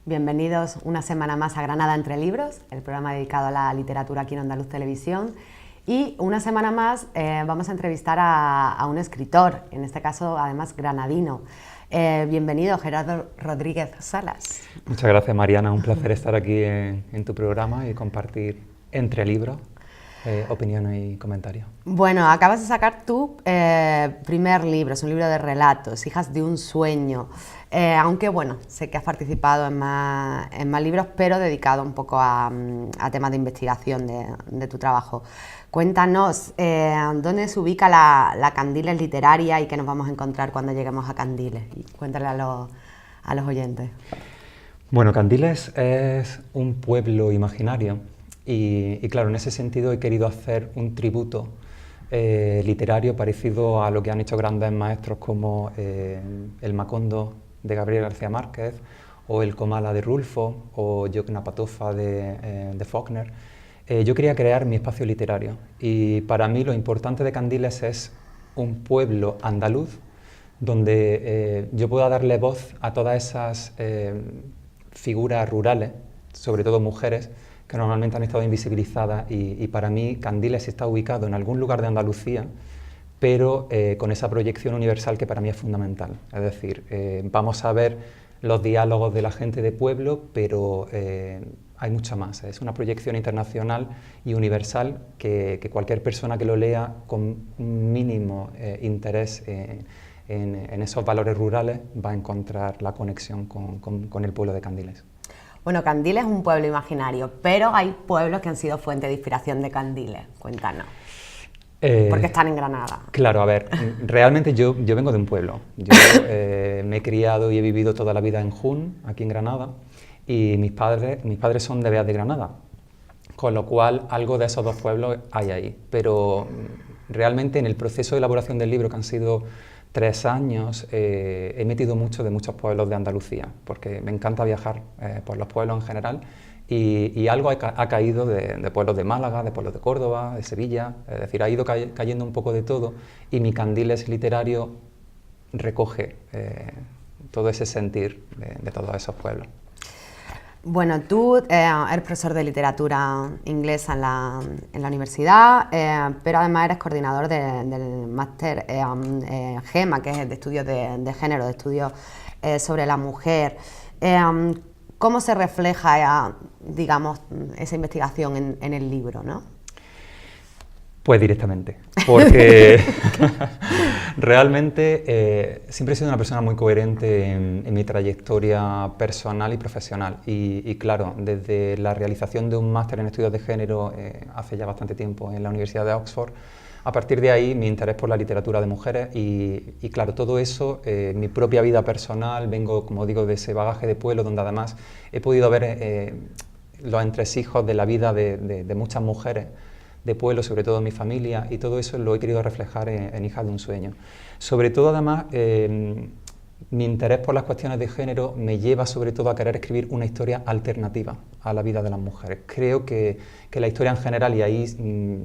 Bienvenidos una semana más a Granada Entre Libros, el programa dedicado a la literatura aquí en Andaluz Televisión. Y una semana más vamos a entrevistar a un escritor, en este caso además granadino. Bienvenido, Gerardo Rodríguez Salas. Muchas gracias, Mariana. Un placer estar aquí en tu programa y compartir entre libros opiniones y comentarios. Bueno, acabas de sacar tu primer libro, es un libro de relatos, Hijas de un sueño. Aunque bueno, sé que has participado en más libros, pero dedicado un poco a temas de investigación de tu trabajo. Cuéntanos, ¿dónde se ubica la Candiles literaria y qué nos vamos a encontrar cuando lleguemos a Candiles? Y cuéntale a los oyentes. Bueno, Candiles es un pueblo imaginario y claro, en ese sentido he querido hacer un tributo literario parecido a lo que han hecho grandes maestros como El Macondo de Gabriel García Márquez, o El Comala de Rulfo, o Yoknapatawpha de Faulkner. Yo quería crear mi espacio literario y para mí lo importante de Candiles es un pueblo andaluz donde yo pueda darle voz a todas esas figuras rurales, sobre todo mujeres, que normalmente han estado invisibilizadas y para mí Candiles está ubicado en algún lugar de Andalucía, pero con esa proyección universal que para mí es fundamental. Es decir, vamos a ver los diálogos de la gente de pueblo, pero hay mucho más. Es una proyección internacional y universal que cualquier persona que lo lea con un mínimo interés en esos valores rurales va a encontrar la conexión con el pueblo de Candiles. Bueno, Candiles es un pueblo imaginario, pero hay pueblos que han sido fuente de inspiración de Candiles. Cuéntanos. Porque están en Granada. Claro, a ver, realmente yo vengo de un pueblo. Yo me he criado y he vivido toda la vida en Jun, aquí en Granada, y mis padres son de Beas de Granada, con lo cual algo de esos dos pueblos hay ahí. Pero realmente en el proceso de elaboración del libro, que han sido 3 años, he metido mucho de muchos pueblos de Andalucía, porque me encanta viajar por los pueblos en general. Y algo ha caído de pueblos de Málaga, de pueblos de Córdoba, de Sevilla, es decir, ha ido cayendo un poco de todo y mi Candiles literario recoge todo ese sentir de todos esos pueblos. Bueno, tú eres profesor de literatura inglesa en la universidad, pero además eres coordinador del máster GEMA, que es de estudios de género, de estudios sobre la mujer. ¿Cómo se refleja, digamos, esa investigación en el libro, no? Pues directamente, porque realmente siempre he sido una persona muy coherente en mi trayectoria personal y profesional. Y claro, desde la realización de un máster en estudios de género hace ya bastante tiempo en la Universidad de Oxford, a partir de ahí mi interés por la literatura de mujeres y claro, todo eso, mi propia vida personal, vengo, como digo, de ese bagaje de pueblo donde además he podido ver los entresijos de la vida de muchas mujeres de pueblo, sobre todo en mi familia, y todo eso lo he querido reflejar en Hijas de un sueño. Sobre todo además, mi interés por las cuestiones de género me lleva sobre todo a querer escribir una historia alternativa a la vida de las mujeres. Creo que la historia en general, y ahí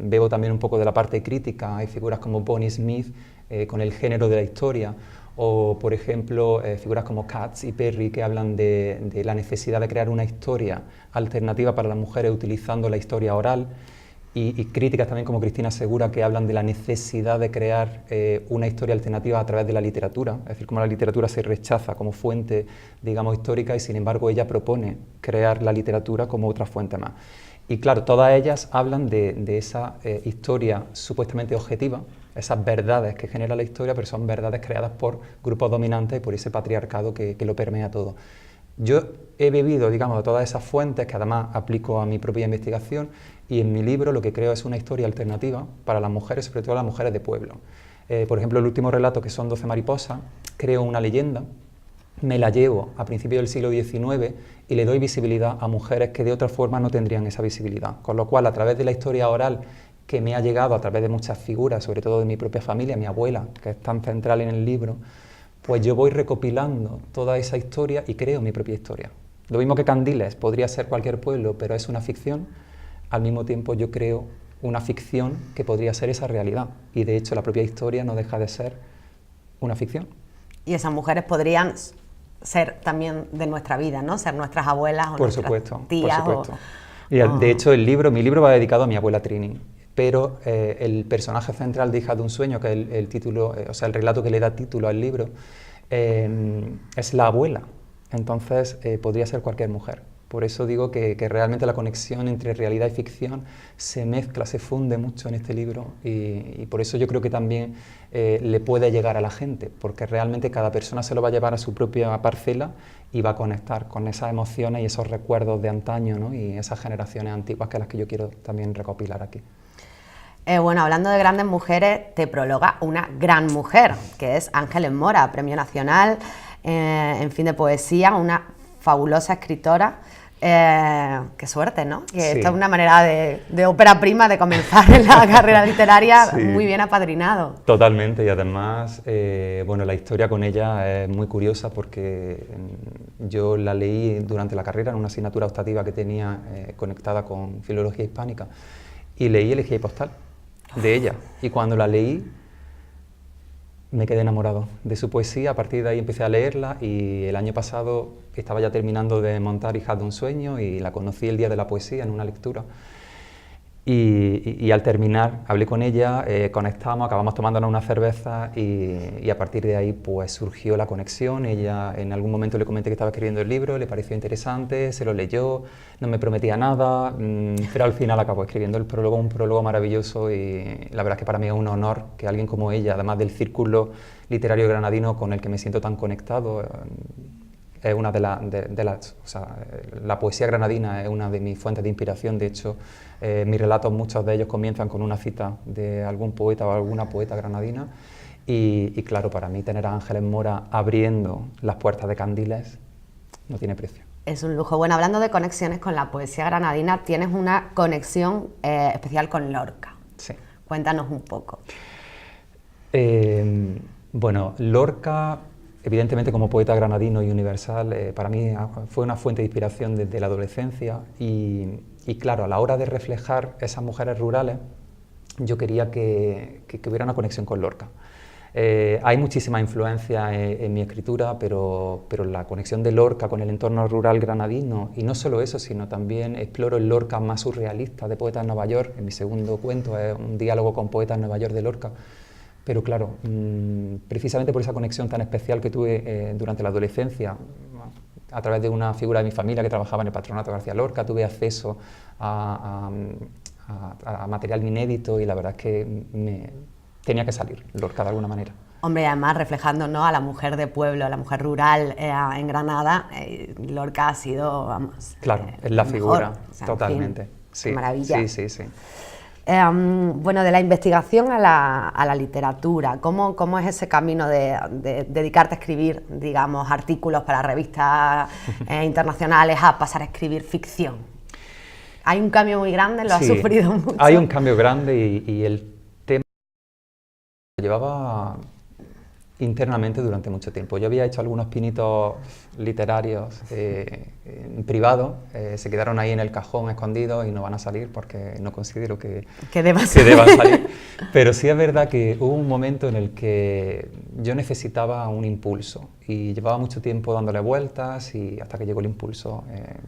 veo también un poco de la parte crítica, hay figuras como Bonnie Smith con el género de la historia, o por ejemplo figuras como Katz y Perry que hablan de la necesidad de crear una historia alternativa para las mujeres utilizando la historia oral. Y críticas también como Cristina Segura que hablan de la necesidad de crear una historia alternativa a través de la literatura, es decir, cómo la literatura se rechaza como fuente, digamos, histórica y sin embargo ella propone crear la literatura como otra fuente más. Y claro, todas ellas hablan de esa historia supuestamente objetiva, esas verdades que genera la historia, pero son verdades creadas por grupos dominantes y por ese patriarcado que lo permea todo. Yo he bebido, digamos, de todas esas fuentes que además aplico a mi propia investigación y en mi libro lo que creo es una historia alternativa para las mujeres, sobre todo las mujeres de pueblo. Por ejemplo, el último relato, que son 12 mariposas, creo una leyenda, me la llevo a principios del siglo XIX y le doy visibilidad a mujeres que de otra forma no tendrían esa visibilidad. Con lo cual, a través de la historia oral que me ha llegado a través de muchas figuras, sobre todo de mi propia familia, mi abuela, que es tan central en el libro, pues yo voy recopilando toda esa historia y creo mi propia historia. Lo mismo que Candiles, podría ser cualquier pueblo, pero es una ficción, al mismo tiempo yo creo una ficción que podría ser esa realidad. Y de hecho la propia historia no deja de ser una ficción. Y esas mujeres podrían ser también de nuestra vida, ¿no? Ser nuestras abuelas o Por nuestras supuesto, tías. por supuesto. Y de hecho, mi libro va dedicado a mi abuela Trini, pero el personaje central de Hijas de un sueño, que es el título, o sea, el relato que le da título al libro, es la abuela. Entonces, podría ser cualquier mujer. Por eso digo que realmente la conexión entre realidad y ficción se mezcla, se funde mucho en este libro y por eso yo creo que también le puede llegar a la gente, porque realmente cada persona se lo va a llevar a su propia parcela y va a conectar con esas emociones y esos recuerdos de antaño, ¿no? Y esas generaciones antiguas que las que yo quiero también recopilar aquí. Bueno, hablando de grandes mujeres, te prologa una gran mujer, que es Ángeles Mora, Premio Nacional en fin de poesía, una fabulosa escritora. Qué suerte, ¿no? Que sí. Esto es una manera de ópera prima de comenzar en la carrera literaria, sí. Muy bien apadrinado. Totalmente, y además, bueno, la historia con ella es muy curiosa porque yo la leí durante la carrera en una asignatura optativa que tenía conectada con filología hispánica y leí Elegía y Postal de ella, y cuando la leí me quedé enamorado de su poesía. A partir de ahí empecé a leerla y el año pasado estaba ya terminando de montar Hijas de un sueño y la conocí el día de la poesía en una lectura. Y al terminar hablé con ella, conectamos, acabamos tomándonos una cerveza y a partir de ahí pues surgió la conexión. Ella en algún momento le comenté que estaba escribiendo el libro, le pareció interesante, se lo leyó, no me prometía nada, pero al final acabó escribiendo el prólogo, un prólogo maravilloso, y la verdad es que para mí es un honor que alguien como ella, además del círculo literario granadino con el que me siento tan conectado, es una de las, o sea, la poesía granadina es una de mis fuentes de inspiración. De hecho, mis relatos, muchos de ellos comienzan con una cita de algún poeta o alguna poeta granadina. Y claro, para mí tener a Ángeles Mora abriendo las puertas de Candiles no tiene precio. Es un lujo. Bueno, hablando de conexiones con la poesía granadina, tienes una conexión especial con Lorca. Sí. Cuéntanos un poco. Bueno, Lorca, evidentemente como poeta granadino y universal, para mí fue una fuente de inspiración desde la adolescencia y claro, a la hora de reflejar esas mujeres rurales, yo quería que hubiera una conexión con Lorca. Hay muchísima influencia en mi escritura, pero la conexión de Lorca con el entorno rural granadino, y no solo eso, sino también exploro el Lorca más surrealista de Poetas de Nueva York. En mi segundo cuento es un diálogo con Poetas de Nueva York de Lorca. Pero claro, precisamente por esa conexión tan especial que tuve durante la adolescencia, a través de una figura de mi familia que trabajaba en el Patronato García Lorca, tuve acceso a material inédito y la verdad es que tenía que salir Lorca de alguna manera. Hombre, además reflejando, ¿no?, a la mujer de pueblo, a la mujer rural en Granada, Lorca ha sido, vamos... Claro, es la figura, mejor. O sea, totalmente. En fin, sí, qué maravilla. Sí. Bueno, de la investigación a la literatura, ¿cómo es ese camino de dedicarte a escribir, digamos, artículos para revistas internacionales a pasar a escribir ficción? ¿Hay un cambio muy grande? ¿Lo has sufrido mucho? Hay un cambio grande y el tema lo llevaba internamente durante mucho tiempo. Yo había hecho algunos pinitos literarios en privado, se quedaron ahí en el cajón escondidos y no van a salir porque no considero que deban salir. Pero sí es verdad que hubo un momento en el que yo necesitaba un impulso y llevaba mucho tiempo dándole vueltas y hasta que llegó el impulso,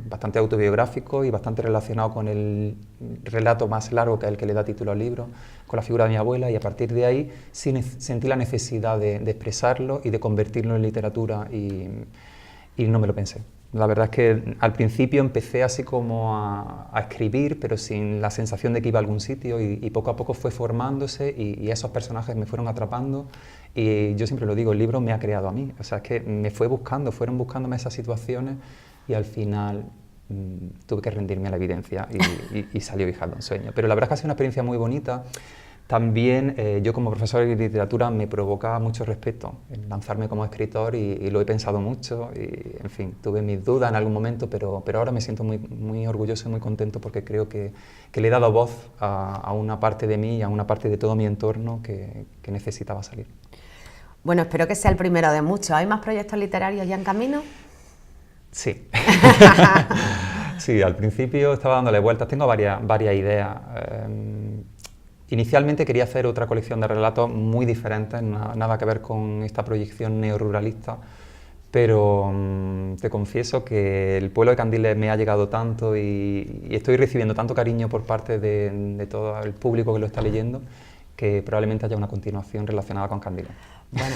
bastante autobiográfico y bastante relacionado con el relato más largo, que es el que le da título al libro, con la figura de mi abuela, y a partir de ahí sí sentí la necesidad de expresarlo y de convertirlo en literatura y no me lo pensé. La verdad es que al principio empecé así como a escribir, pero sin la sensación de que iba a algún sitio, y poco a poco fue formándose y esos personajes me fueron atrapando, y yo siempre lo digo, el libro me ha creado a mí. O sea, es que me fueron buscándome esas situaciones y al final tuve que rendirme a la evidencia y salió Hijas de un sueño. Pero la verdad es que ha sido una experiencia muy bonita. También yo como profesor de literatura me provocaba mucho respeto en lanzarme como escritor y lo he pensado mucho y, en fin, tuve mis dudas en algún momento, pero ahora me siento muy orgulloso y muy contento porque creo que le he dado voz a una parte de mí y a una parte de todo mi entorno que necesitaba salir. Bueno, espero que sea el primero de muchos. ¿Hay más proyectos literarios ya en camino? Sí. Sí, al principio estaba dándole vueltas, tengo varias ideas. Inicialmente quería hacer otra colección de relatos muy diferentes, nada que ver con esta proyección neoruralista, pero te confieso que el pueblo de Candiles me ha llegado tanto y estoy recibiendo tanto cariño por parte de todo el público que lo está leyendo, que probablemente haya una continuación relacionada con Candiles. Bueno,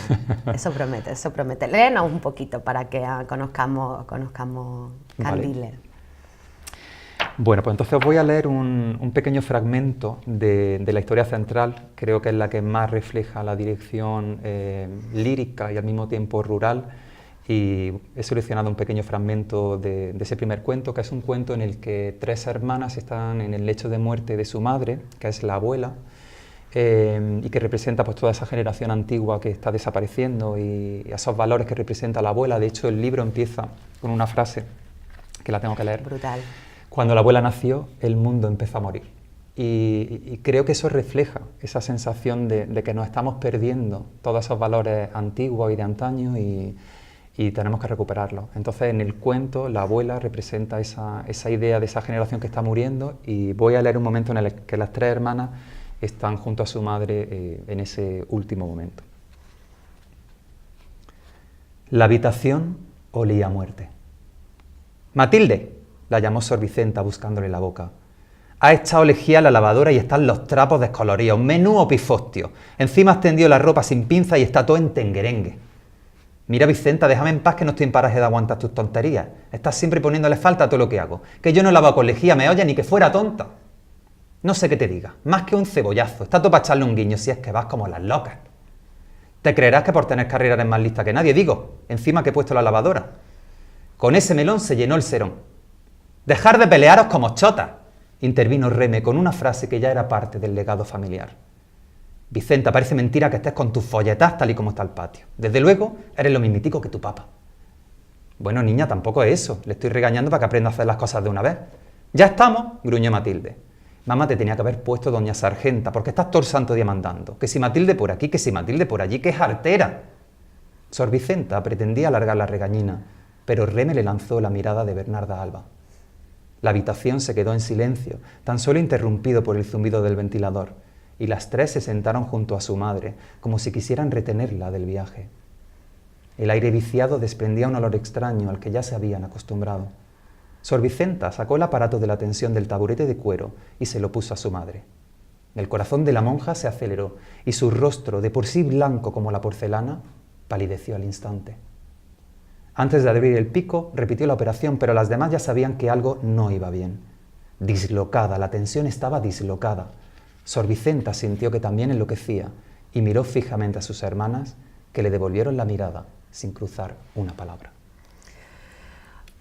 eso promete, eso promete. Léenos un poquito para que conozcamos Candiles. Vale. Bueno, pues entonces os voy a leer un pequeño fragmento de la historia central, creo que es la que más refleja la dirección lírica y al mismo tiempo rural, y he seleccionado un pequeño fragmento de ese primer cuento, que es un cuento en el que 3 hermanas están en el lecho de muerte de su madre, que es la abuela, y que representa pues toda esa generación antigua que está desapareciendo y esos valores que representa la abuela. De hecho, el libro empieza con una frase que la tengo que leer. Brutal. Cuando la abuela nació, el mundo empezó a morir. Y creo que eso refleja esa sensación de que nos estamos perdiendo todos esos valores antiguos y de antaño y tenemos que recuperarlos. Entonces, en el cuento, la abuela representa esa idea de esa generación que está muriendo, y voy a leer un momento en el que las 3 hermanas están junto a su madre en ese último momento. La habitación olía a muerte. «Matilde», la llamó Sor Vicenta buscándole la boca. «Has echado lejía a la lavadora y están los trapos descoloridos. Menú pifostio. Encima has tendido la ropa sin pinza y está todo en tenguerengue. Mira, Vicenta, déjame en paz, que no estoy en paraje de aguantar tus tonterías. Estás siempre poniéndole falta a todo lo que hago. Que yo no lavo con lejía, me oye, ni que fuera tonta. No sé qué te diga, más que un cebollazo. Está todo para echarle un guiño si es que vas como las locas. Te creerás que por tener carrera eres más lista que nadie, digo. Encima que he puesto la lavadora. Con ese melón se llenó el serón. Dejar de pelearos como chotas», intervino Reme con una frase que ya era parte del legado familiar. «Vicenta, parece mentira que estés con tus folletas tal y como está el patio. Desde luego, eres lo mismitico que tu papá». «Bueno, niña, tampoco es eso. Le estoy regañando para que aprenda a hacer las cosas de una vez». «Ya estamos», gruñó Matilde. «Mamá, te tenía que haber puesto doña Sargenta, porque estás todo el santo día mandando. Que si Matilde por aquí, que si Matilde por allí, que es artera». Sor Vicenta pretendía alargar la regañina, pero Reme le lanzó la mirada de Bernarda Alba. La habitación se quedó en silencio, tan solo interrumpido por el zumbido del ventilador, y las 3 se sentaron junto a su madre, como si quisieran retenerla del viaje. El aire viciado desprendía un olor extraño al que ya se habían acostumbrado. Sor Vicenta sacó el aparato de la tensión del taburete de cuero y se lo puso a su madre. El corazón de la monja se aceleró y su rostro, de por sí blanco como la porcelana, palideció al instante. Antes de abrir el pico, repitió la operación, pero las demás ya sabían que algo no iba bien. Dislocada, la tensión estaba dislocada. Sor Vicenta sintió que también enloquecía y miró fijamente a sus hermanas, que le devolvieron la mirada sin cruzar una palabra.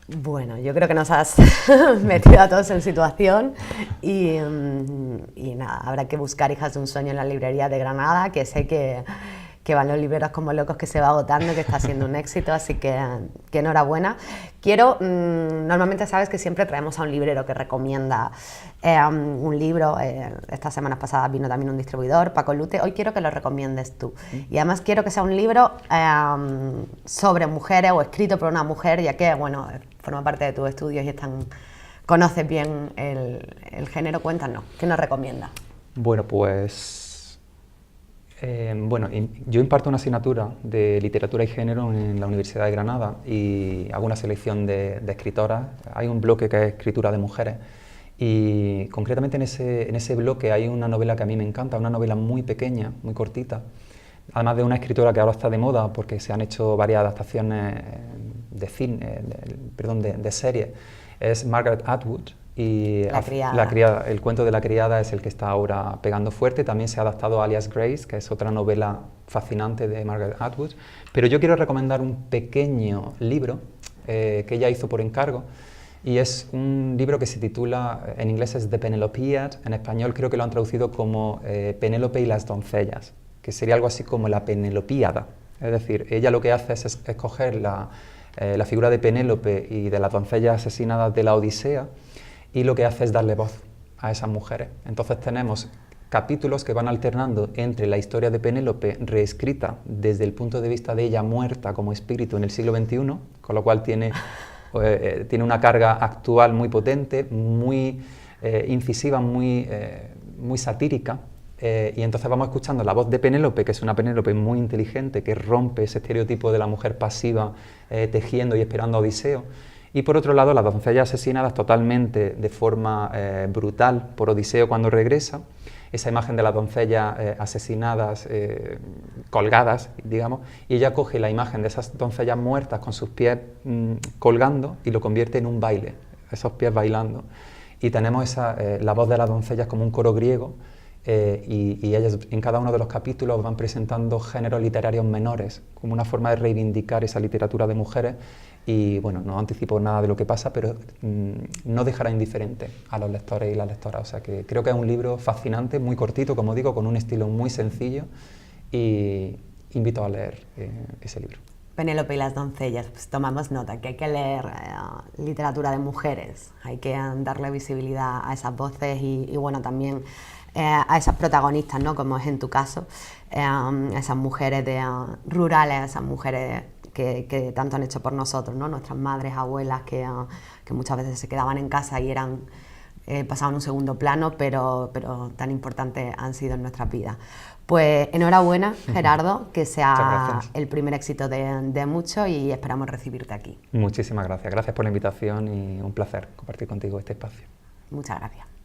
Bueno, yo creo que nos has metido a todos en situación y nada, habrá que buscar Hijas de un sueño en la librería de Granada, que sé que van los libreros como locos, que se va agotando, que está siendo un éxito, así que enhorabuena. Normalmente sabes que siempre traemos a un librero que recomienda un libro. Estas semanas pasadas vino también un distribuidor, Paco Lute. Hoy quiero que lo recomiendes tú. Y además quiero que sea un libro sobre mujeres o escrito por una mujer, ya que, bueno, forma parte de tus estudios y conoces bien el género. Cuéntanos, ¿qué nos recomiendas? Bueno, pues... yo imparto una asignatura de literatura y género en la Universidad de Granada y hago una selección de escritoras. Hay un bloque que es escritura de mujeres y concretamente en ese bloque hay una novela que a mí me encanta, una novela muy pequeña, muy cortita, además de una escritora que ahora está de moda porque se han hecho varias adaptaciones de series. Es Margaret Atwood. Y La criada. El cuento de la criada es el que está ahora pegando fuerte. También se ha adaptado a Alias Grace, que es otra novela fascinante de Margaret Atwood. Pero yo quiero recomendar un pequeño libro que ella hizo por encargo. Y es un libro que se titula, en inglés es The Penelopiad, en español creo que lo han traducido como Penélope y las doncellas, que sería algo así como la Penelopíada. Es decir, ella lo que hace es escoger la figura de Penélope y de las doncellas asesinadas de la Odisea, y lo que hace es darle voz a esas mujeres. Entonces tenemos capítulos que van alternando entre la historia de Penélope reescrita desde el punto de vista de ella muerta como espíritu en el siglo XXI, con lo cual tiene una carga actual muy potente, muy incisiva, muy satírica, Y entonces vamos escuchando la voz de Penélope, que es una Penélope muy inteligente, que rompe ese estereotipo de la mujer pasiva, tejiendo y esperando a Odiseo. Y por otro lado, las doncellas asesinadas totalmente de forma brutal por Odiseo cuando regresa. Esa imagen de las doncellas asesinadas, colgadas, digamos, y ella coge la imagen de esas doncellas muertas con sus pies colgando y lo convierte en un baile, esos pies bailando. Y tenemos la voz de las doncellas como un coro griego, y ellas en cada uno de los capítulos van presentando géneros literarios menores, como una forma de reivindicar esa literatura de mujeres. Y bueno, no anticipo nada de lo que pasa, pero no dejará indiferente a los lectores y las lectoras. O sea que creo que es un libro fascinante, muy cortito, como digo, con un estilo muy sencillo, y invito a leer ese libro. Penélope y las doncellas, pues tomamos nota, que hay que leer literatura de mujeres, hay que darle visibilidad a esas voces y bueno, también a esas protagonistas, ¿no? Como es en tu caso, esas mujeres rurales, esas mujeres que tanto han hecho por nosotros, ¿no? Nuestras madres, abuelas, que muchas veces se quedaban en casa y pasaban un segundo plano, pero tan importantes han sido en nuestras vidas. Pues enhorabuena, Gerardo, que sea el primer éxito de muchos y esperamos recibirte aquí. Muchísimas gracias. Gracias por la invitación y un placer compartir contigo este espacio. Muchas gracias.